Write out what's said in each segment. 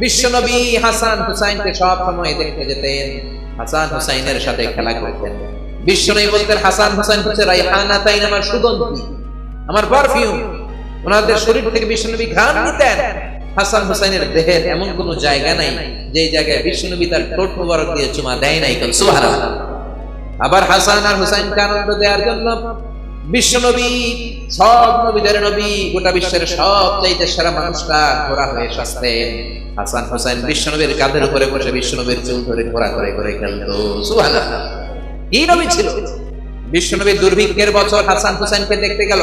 বিশ্বনবী হাসান হুসাইনকে সব সময় দেখতে যেতেন, হাসান হুসাইনের সাথে খেলা করতেন। বিশ্বনবী বলতেন, হাসান হুসাইন হচ্ছে রাইহানাতাইন, আমার সুগন্ধি, আমার পারফিউম। ওনাদের শরীর থেকে বিশ্বনবী ঘ্রাণ নিতেন। হাসান হুসাইনের দেহের এমন কোন জায়গা নাই যে জায়গায় বিশ্বনবী তার ঠোঁট মোবারক দিয়ে চুমা দেয় নাই। সুবহানাল্লাহ। আবার হাসান আর হুসাইনকে আনন্দ দেওয়ার জন্য বিশ্বনবী, সব নবীদের নবী, গোটা বিশ্বের সবচাইতে সেরা মানুষটা ঘোড়া হয়ে আসতেন। হাসান হুসাইন বিশ্বনবীর কাঁধের উপরে বসে বিশ্বনবীর চুল ধরে ঘোড়া করে করে খেলতো। সুবহানাল্লাহ। কি নবী ছিল! বিশ্বনবী দুর্ভিক্ষের বছর হাসান হুসাইনকে দেখতে গেল।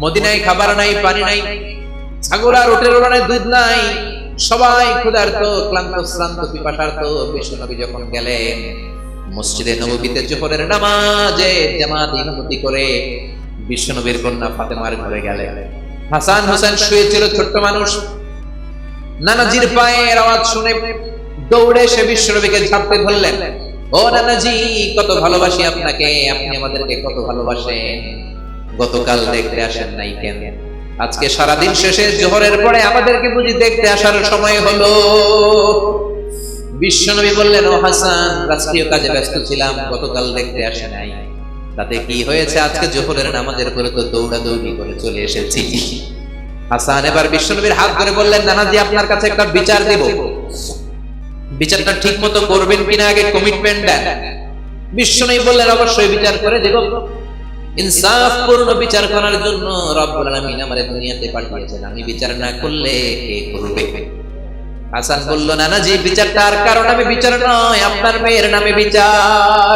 মদিনায় খাবার নাই, পানি নাই, ছাগল আর উটের ওড়ানে দুধ নাই, সবাই ক্ষুধার্ত, ক্লান্ত, শ্রান্ত, পিপাসার্ত। বিশ্বনবী যখন গেলেন মসজিদে নববীতে জোহরের নামাজে জামাত ইমামতি করে বিশ্বনবীর কন্যা ফাতেমার ঘরে গেলেন। হাসান হুসাইন শুয়েছিল, ছোট্ট মানুষ। নানাজির পায়ের আওয়াজ শুনে দৌড়ে সে বিশ্বনবীকে ঝাপটে ধরলেন। ও নানাজি, কত ভালোবাসি আপনাকে, আপনি আমাদেরকে কত ভালোবাসেন। গতকাল দেখতে আসেন নাই কেন? আজকে সারাদিন শেষে জোহরের পরে আমাদেরকে বুঝি দেখতে আসার সময় হলো? বিশ্বনবী বললেন, ও হাসান, রাষ্ট্রীয় কাজে ব্যস্ত ছিলাম, গতকাল দেখতে আসে নাই। তাতে কি হয়েছে? আজকে জোহরের নামাজের পরে তো দৌড়াদৌড়ি করে চলে এসেছি। হাসান এবার বিশ্বনবীর হাত ধরে বললেন, নানাজি, আপনার কাছে একটা বিচার দেব, বিচারটা ঠিক মতো করবেন কিনা আগে কমিটমেন্ট দেন। বিশ্বনবী বললেন, অবশ্যই বিচার করে দেব। ইনসাফপূর্ণ বিচার করার জন্য রব্বুল আলামিন আমাদের দুনিয়াতে পাঠিয়েছেন, আমি বিচার না করলে কে করবে? হাসান বলল, নানাজি, বিচারটা আর কারো নামে বিচার নয়, আপনার মেয়ের নামে বিচার,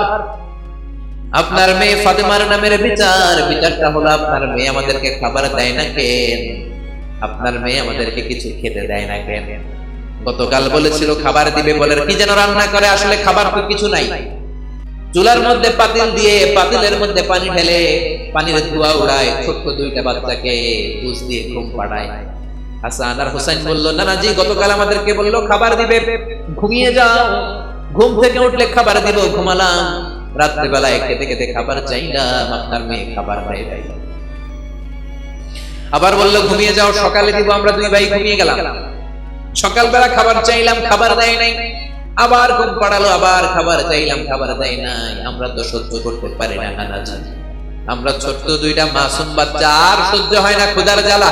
আপনার মেয়ে ফাতেমার নামের বিচার। বিচারটা হলো, আপনার মেয়ে আমাদেরকে খাবার দেয় না কেন? আপনার মেয়ে আমাদেরকে কিছু খেতে দেয় না কেন? গতকাল বলেছিল খাবার দিবে, বলে কি যেন রান্না করে, আসলে খাবার তো কিছু নাই। চুলার মধ্যে পাতিল দিয়ে পাতিলের মধ্যে পানি ঢেলে পানির ধোঁয়া উড়ায়, ছোট্ট দুইটা বাচ্চাকে দুধ দিয়ে ঘুম পাড়ায়। হাসান আর হুসাইন বলল, নানাজি, গতকাল আমাদেরকে বললো খাবার দিবে, ঘুমিয়ে যাও, ঘুম থেকে উঠলে খাবার দিব, ঘুমালাম, রাত্রিবেলায় খেতে খেতে খাবার চাইলাম, আপনার মেয়ে খাবার দেয় নাই। আবার বললো ঘুমিয়ে যাও, সকালে দিব, আমরা দুই ভাই ঘুমিয়ে গেলাম, সকালবেলা খাবার চাইলাম, খাবার দেয় নাই, আবার ঘুম পাড়ালো, আবার খাবার চাইলাম, খাবার দেয় নাই। আমরা তো সহ্য করতে পারি না নানাজি, আমরা ছোট্ট দুইটা মাসুম বাচ্চা, আর সহ্য হয় না ক্ষুধার জ্বালা।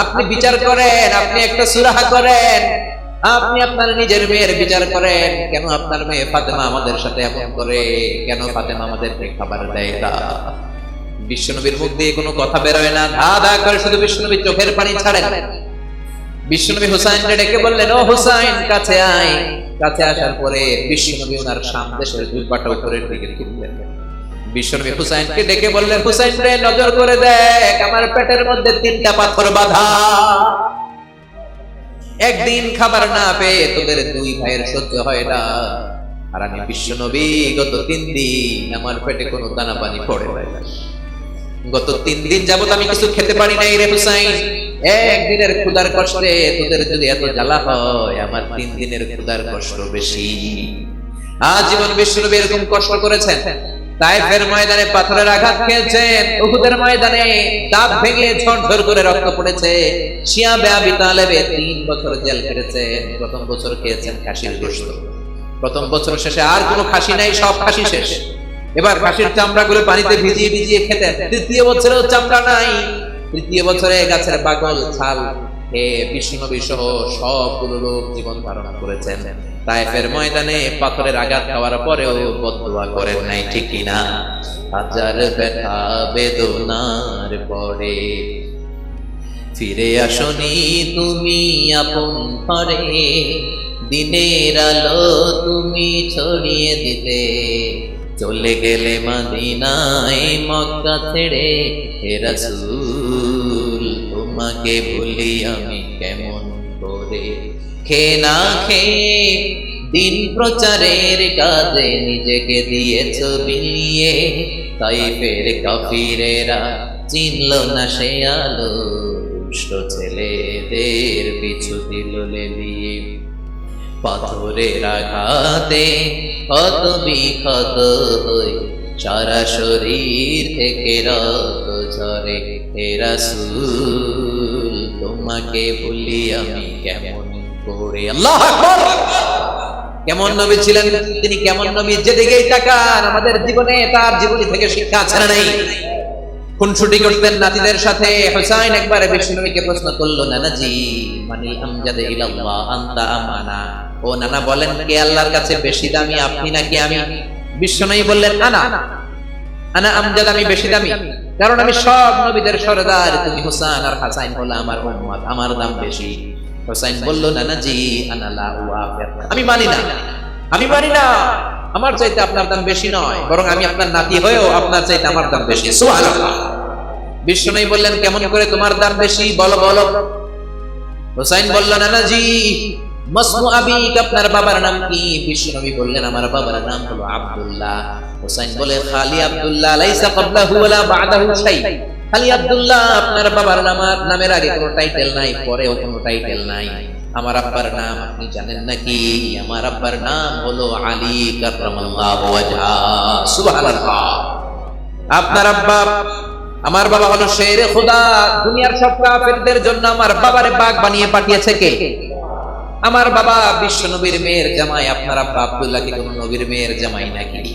আপনি বিচার করেন, আপনি একটা সুরাহা করেন, আপনি আপনার নিজের মেয়ের বিচার করেন। কেন আপনার মেয়ে ফাতেমা আমাদের সাথে এমন করে? কেন ফাতেমা আমাদেরকে খাবার দেয় না? বিশ্বনবীর মুখ দিয়ে কোনো কথা বেরোয় না, ধা ধা করে শুধু বিশ্বনবী চোখের পানি ছাড়েন। বিশ্বনবী হুসাইনকে ডেকে বললেন, ও হুসাইন, কাছে আয়। কাছে আসার পরে বিশ্বনবী ওনার সামদেশের জুব্বাটা উপরের দিকে তুললেন। বিশ্বনবী হুসাইনকে ডেকে বললেন, হুসাইন রে, নজর করে দেখ, আমার পেটের মধ্যে 3টা পাথর বাঁধা। একদিন খাবার না পেয়ে তোদের দুই ভাইয়ের সহ্য হয় না, আর আমি বিশ্বনবী গত 3 দিন আমার পেটে কোনো দানা পানি পড়ে নাই, গত 3 দিন যাবত আমি কিছু খেতে পারি নাই রে হুসাইন। একদিনের ক্ষুধার কষ্টে তোদের যদি এত জ্বালা হয়, আমার 3 দিনের ক্ষুধার কষ্ট বেশি। আজীবন বিশ্বনবী এরকম কষ্ট করেছেন। তায়েফের ময়দানে পাথরের আঘাত খেয়েছেন, উহুদের ময়দানে দাঁত ভেঙে ঝরঝর করে রক্ত পড়েছে, শিয়াবে আবি তালেবে 3 বছর জেল কেটেছেন। প্রথম বছর খেয়েছেন খাসির গোশত, প্রথম বছর শেষে আর কোনো খাসি নাই, সব খাসি শেষ। এবার খাসির চামড়াগুলো পানিতে ভিজিয়ে ভিজিয়ে খেতেন। তৃতীয় বছরেও চামড়া নাই, তৃতীয় বছরে গাছের বাকল ছাল খেয়ে বিশ্বনবী সহ সবগুলো লোক জীবন ধারণ করেছেন। তায়েফের ময়দানে পাথরের আঘাত খাওয়ার পরেও বদদুয়া করেন নাই, ঠিক কিনা? হাজার ব্যথা বেদনার পরে ফিরে আসনি তুমি আপন ঘরে, দিনের আলো তুমি ছড়িয়ে দিতে, চলে গেলে মদিনায় মক্কা ছেড়ে, হে রাসূল তোমাকে ভুলি আমি কেমন করে। খেয়ে না খেয়ে দিন প্রচারের কাজে নিজেকে দিয়েছ বিলিয়ে, তাইফের কাফিরেরা চিনল না সে আলো, দুষ্ট ছেলেদের পিছু দিল লেলিয়ে। পাথরের আঘাতে ক্ষত বিক্ষত হয়ে সারা শরীর থেকে রক্ত ঝরে, হে রাসূল তোমাকে ভুলি আমি কেমন করে। আল্লাহু আকবার। কেমন নবী ছিলেন তিনি, কেমন নবী যেদিকেই তাকান আমাদের জীবনে তার জীবনী থেকে শিক্ষা ছাড়া নাই। খুনসুটি করতেন নাতিদের সাথে। হুসাইন একবার বিশ্বনবীকে প্রশ্ন করলো, নানাজি মানিল আমজাদ ইলাল্লাহ আনতা আমানা, ও নানা বলেন কে আল্লাহর কাছে বেশি দামি, আপনি নাকি আমি? বিশ্বনবী বললেন আনা আমজাদ, আমি বেশি দামি, কারণ আমি সব নবীদের সরদার, তুমি হুসাইন আর হাসাইন হলো আমার উম্মত, আমার দাম বেশি। হুসাইন বলল, নানাজি আনা লা ওয়াফিক, আমি মানি না, আমার চাইতে আপনার দাম বেশি নয়, বরং আমি আপনার নাতি হয়েও আপনার চাইতে আমার দাম বেশি। সুবহানাল্লাহ। বিশ্বনবী বললেন, কেমন করে তোমার দাম বেশি, বলো। হুসাইন বলল, নানাজি মাসমু আবিক, আপনার বাবার নাম কি? বিশ্বনবী বললেন, আমার বাবার নাম হলো আব্দুল্লাহ। হুসাইন বলে, খালি আব্দুল্লাহ, লাইসা ক্বাবলাহু ওয়ালা বা'দাহু শাই, খালি আব্দুল্লাহ, আপনার বাবার নামের আগে কোনো টাইটেল নাই, পরেও কোনো টাইটেল নাই। আমার আব্বার নাম আপনি জানেন নাকি? আমার আব্বার নাম হলো আলী কাররামাল্লাহু ওয়াজহা। সুবহানাল্লাহ। আপনার আব্বা, আমার বাবা হলো শেরে খোদা, দুনিয়ার সব কাফেরদের জন্য আমার বাবারে বাগ বানিয়ে পাঠিয়েছে কে? আমার বাবা বিশ্ব নবীর মেয়ের জামাই, আপনার আব্বা আব্দুল্লাহ কি কোন নবীর মেয়ের জামাই নাকি?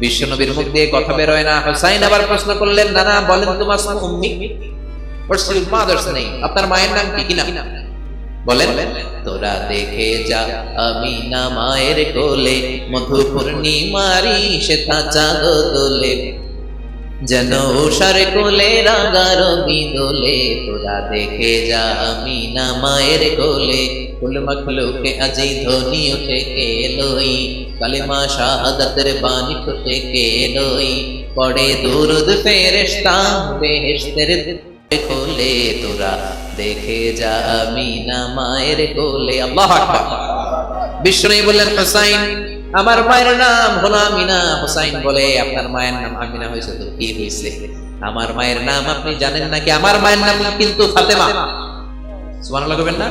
বিশ্ব নবীর মুখ দিয়ে কথা বের হয় না। হুসাইন আবার প্রশ্ন করলেন, নানা বলেন তো মাসমু উম্মি, হোয়াটস ইউর মাদারস নেম, আপনার মায়ের নাম কি? কিনা বলেন। তোরা দেখে যা আমিনা মায়ের কোলে, মধু পূর্ণিমারি শ্বেতা চাঁদ দোলে, যেন উষার কোলে রাঙা রবি দোলে। তোরা দেখে যা আমিনা মায়ের কোলে, কুল মখলুকে আজি ধ্বনি উঠে কে লই, কালিমা শাহাদাতের বাণী ফুটে কে লই, পড়ে দুরুদ ফেরেশতা বেহেশতের কোলে। তোরা দেখে যা আমিনা মায়ের কোলে। আল্লাহু আকবার। বিশ্বনবী বললেন, হুসাইন আমার মায়ের নাম হলো আমিনা। হুসাইন বলে, আপনার মায়ের নাম আমিনা হয়েছে তো কি হয়েছে? আমার মায়ের নাম আপনি জানেন নাকি? আমার মায়ের নাম কিন্তু ফাতেমা। সুবহানাল্লাহ বলবেন না?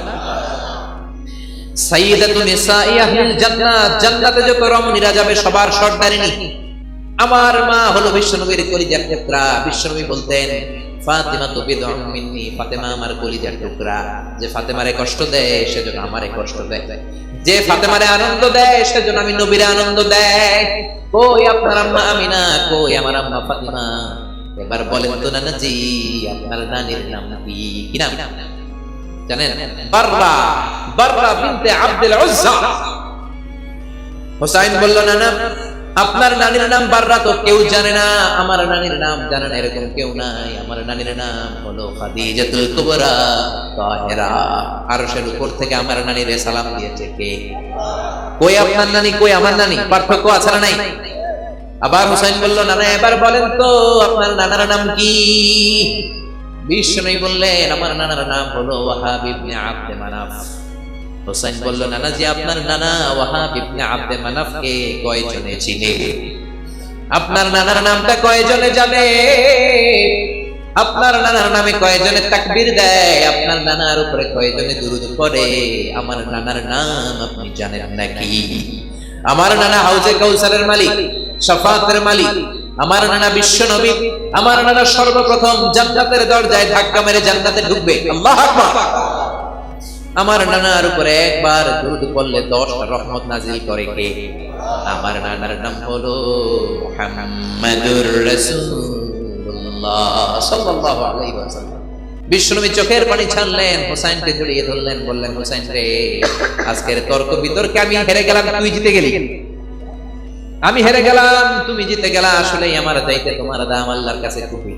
সাইয়্যিদাতু নিসাই আহলিল জান্নাত, জান্নাতে যত রমণীরা যাবে সবার সর্দারিনী আমার মা হলো বিশ্বনবীর কলিজার টুকরা। বিশ্বনবী বলতেন, ফাতিমা তো বিদউন মিন্নি, ফাতেমা আমার কলিজার টুকরা। যে ফাতেমারে কষ্ট দেয় সেজন্য আমারে কষ্ট দেয়, যে ফাতেমারে আনন্দ দেয় সেজন্য আমি নবীরে আনন্দ দেয়। কই আপনার আম্মা আমিনা, কই আমার আম্মা ফাতিমা? এবার বলেন তো নানাজি, আপনার নানির নাম কি? কি নাম জানেন? বাররা বিনতে আব্দুল উজ্জা। হুসাইন বলল, নানা আপনার নানির নাম বাররা তো কেউ জানে না, আমার নানির নাম জানে না এরকম কেউ নাই। আমার নানির নাম হলো খাদিজাতুল কুবরা তাহেরা। আরশের উপর থেকে আমার নানিরে সালাম দিয়েছে কে? কই আপনার নানি, কই আমার নানি? পার্থক্য আছে না নাই? আবার হুসাইন বলল, নানা এবার বলেন তো আপনার নানার নাম কি? বিশ্বনবী বললেন, আমার নানার নাম হলো ওয়াহাব ইবনে আব্দে মানাফ। হুসাইন বলল, নানাজি আপনার নানা ওয়াহাব ইবনে আব্দে মানাফকে কয়জনে চিনে? আপনার নানার নামটা কয়জনে জানে? আপনার নানার নামে কয়জনে তাকবীর দেয়? আপনার নানার উপরে কয়জনে দুরূদ পড়ে? আমার নানার নাম আপনি জানেন নাকি? আমার নানা হাউজে কাউসারের মালিক, শাফাতের মালিক। আমার নানা বিশ্ব নবী। আমার নানা সর্বপ্রথম জান্নাতের দরজায় ধাক্কা মেরে জান্নাতে ঢুকবে। আল্লাহু আকবার। আমার নানার উপরে একবার দুরূদ পড়লে 10 রহমত নাজিল করে কে? আমার নানার নাম হলো মুহাম্মাদুর রাসূলুল্লাহ সাল্লাল্লাহু আলাইহি ওয়াসাল্লাম। বিশ্বনবী চোখের পানি ছাড়লেন, হুসাইনকে জড়িয়ে ধরলেন, বললেন, হুসাইন রে, আজকের তর্ক বিতর্কে আমি হেরে গেলাম, তুই জিতে গেলি। আমি হেরে গেলাম, তুমি জিতে গেলা। আসলে আমার চাইতে তোমার দাম আল্লাহর কাছে খুবই